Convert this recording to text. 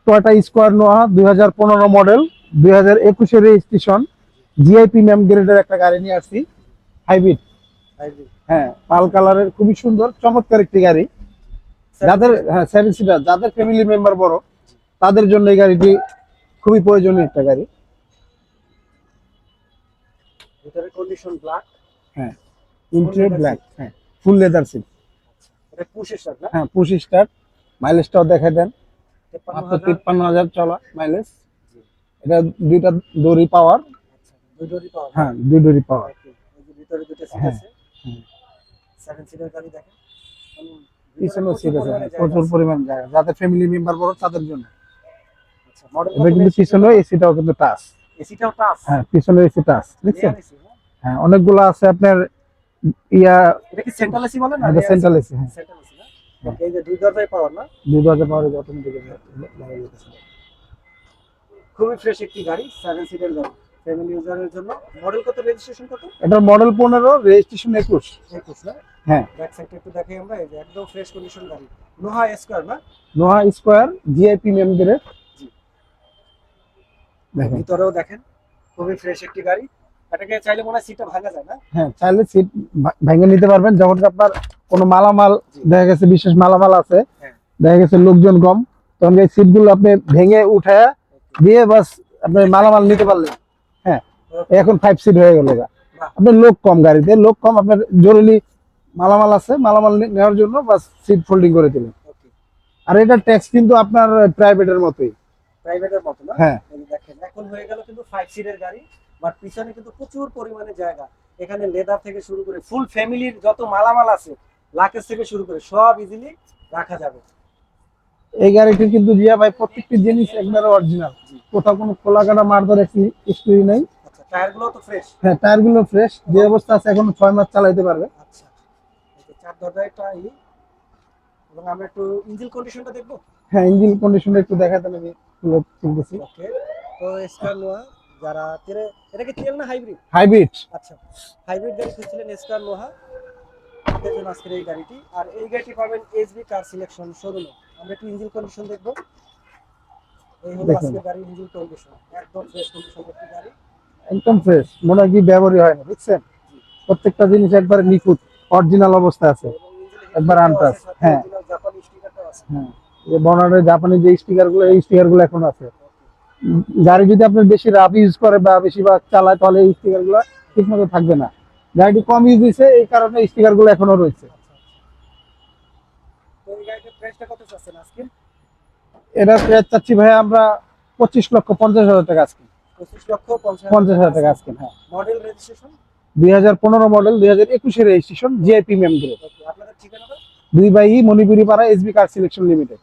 Toyota square নোয়া 2015 model, 2021 registration, GI premium গ্রেডের একটা গাড়ি নিয়ে আসছি, হাইব্রিড। হাইব্রিড। হ্যাঁ, পাল কালারের, খুবই সুন্দর চমৎকার একটি গাড়ি। যাদের, হ্যাঁ, 7 সিটার, যাদের ফ্যামিলি মেম্বার বড়, তাদের জন্য এই গাড়িটি খুবই প্রয়োজনীয় একটা গাড়ি। ভিতরে কন্ডিশন ব্ল্যাক। হ্যাঁ, ইন্টেরিয়র ব্ল্যাক। হ্যাঁ, ফুল লেদার সিট। এটা পুশ স্টার্ট না? হ্যাঁ, পুশ স্টার্ট। মাইলেজটাও দেখাই দেন, মাত্র 53,000। 53,000 চলা মাইলেজ। এটা দুইটা দড়ি পাওয়ার। আচ্ছা, দুই ডোরি পাওয়া। হ্যাঁ, দুই দড়ি পাওয়ার। এই যে ভিতরে দুটো সিট হ্যাঁ, আছে। 7 সিটার গাড়ি দেখেন। পিছনে সিট আছে, প্রচুর পরিমাণ জায়গা। যাদের ফ্যামিলি মেম্বার বড় তাদের জন্য। আচ্ছা, মডেল এটা কিন্তু পিছনে এসিটাও কিন্তু টাচ। এসিটাও টাচ। হ্যাঁ, পিছনে এসি টাচ, দেখছেন? এসি না? হ্যাঁ, অনেকগুলো আছে আপনার ইয়া। এটা কি সেন্ট্রাল এসি বলে না? এটা সেন্ট্রাল এসি। হ্যাঁ, সেন্ট্রাল এসি না? ওকে, এই যে দুই দরজায় পাওয়ার না? দুই দরজা পাওয়ার, অটোমেটিক লাগা যেতেছে। খুবই ফ্রেশ একটি গাড়ি, 7 সিটার গাড়ি। ফ্যামিলি ইউজারের জন্য। মডেল কত, রেজিস্ট্রেশন কত? এটার মডেল 15, রেজিস্ট্রেশন 21। 21 না? হ্যাঁ, ব্যাক সাইডটা একটু দেখাই আমরা। এই যে একদম ফ্রেশ কন্ডিশন গাড়ি। নোহা স্কয়ার না? Noha square, GI premium grade. জি। দেখেন, ভিতরেও দেখেন, খুবই ফ্রেশ একটি গাড়ি। এটাকে চাইলে মনে হয় সিটটা ভাঙা যায় না? হ্যাঁ, চাইলে সিট ভেঙে নিতে পারবেন। যখন আপনার কোনো মালামাল, দেখা গেছে বিশেষ মালামাল আছে, হ্যাঁ। দেখা গেছে লোকজন কম, তখন এই সিটগুলো আপনি ভেঙে উঠে দিয়ে বাস আপনি মালামাল নিতে পারলেন। হ্যাঁ, এখন 5 সিট হয়ে গেল। আপনার লোক কম, গাড়িতে লোক কম, আপনার জরুরি মালামাল আছে, মালামাল নেওয়ার জন্য বাস সিট ফোল্ডিং করে দিলেন। ওকে। আর এটা ট্যাক্স কিন্তু আপনার প্রাইভেটের মতোই। প্রাইভেটের মতো না? হ্যাঁ। এই যে দেখেন, এখন হয়ে গেল কিন্তু 5 সিটের গাড়ি, বাট পিছনে কিন্তু প্রচুর পরিমাণে জায়গা। এখানে লেদার থেকে শুরু করে ফুল ফ্যামিলির যত মালামাল আছে, লাকেজ থেকে শুরু করে সব ইজিলি রাখা যাবে। এই গাড়িটির কিন্তু জিয়া ভাই প্রত্যেকটি জিনিস একবারে অরিজিনাল, কোথাও কোনো খোলা কাটা মারধর হিস্টরি নেই। আচ্ছা, টায়ারগুলো তো ফ্রেশ। হ্যাঁ, টায়ারগুলো ফ্রেশ, যে অবস্থা আছে এখনো 6 মাস চালাইতে পারবে। আচ্ছা, এই যে চার দরজাটা এবং আমরা একটু ইঞ্জিন কন্ডিশনটা দেখবো। হ্যাঁ, ইঞ্জিন কন্ডিশনটা একটু দেখাতে আমি তুলতেছি। ওকে। তো স্কয়ার নোয়া, যারা এটা কি তেল না হাইব্রিড? হাইব্রিড। আচ্ছা, হাইব্রিড গাড়ি খুঁজছিলেন, স্কয়ার নোহা আপনাদের জন্য আজকের এই গাড়িটি। আর এই গাড়িটি পাবেন এসবি কার সিলেকশন শোরুমে। আমরা একটু ইঞ্জিন কন্ডিশন দেখবো। এই হলো দেখুন, আজকের গাড়ির ইঞ্জিন কন্ডিশন, একদম ফ্রেশ কন্ডিশন একটি গাড়ি। একদম ফ্রেশ, মনে হয় কি ব্যবহারই হয় না, বুঝছেন? প্রত্যেকটা জিনিস একবারে নিখুঁত, অরিজিনাল অবস্থা আছে, একবার আনটাচ। হ্যাঁ, জাপানি স্টিকারটাও আছে। হ্যাঁ, এই বর্নারের জাপানি যে স্টিকার গুলো, এই স্টিকার গুলো এখন আছে। গাড়ি যদি আপনার বেশি রাফ ইউজ করে বা বেশিরভাগ চালায়, তাহলে এই স্টিকার গুলো ঠিক মতো থাকবে না। গাড়িটি কম ইউজ হয়েছে, এই কারণে স্টিকার গুলো এখনো রয়েছে। তো এই গাড়িটার প্রাইসটা কত চাচ্ছেন আজকে? এটা প্রাইস চাচ্ছি ভাই আমরা 25,50,000 টাকা আজকে। 25,50,000 টাকা আজকে। হ্যাঁ, model registration 2015 model, 2021 registration, GI premium grade. আপনাদের ঠিকানাটা? 2/E মণিপুরি পাড়া, এসবি কার সিলেকশন লিমিটেড।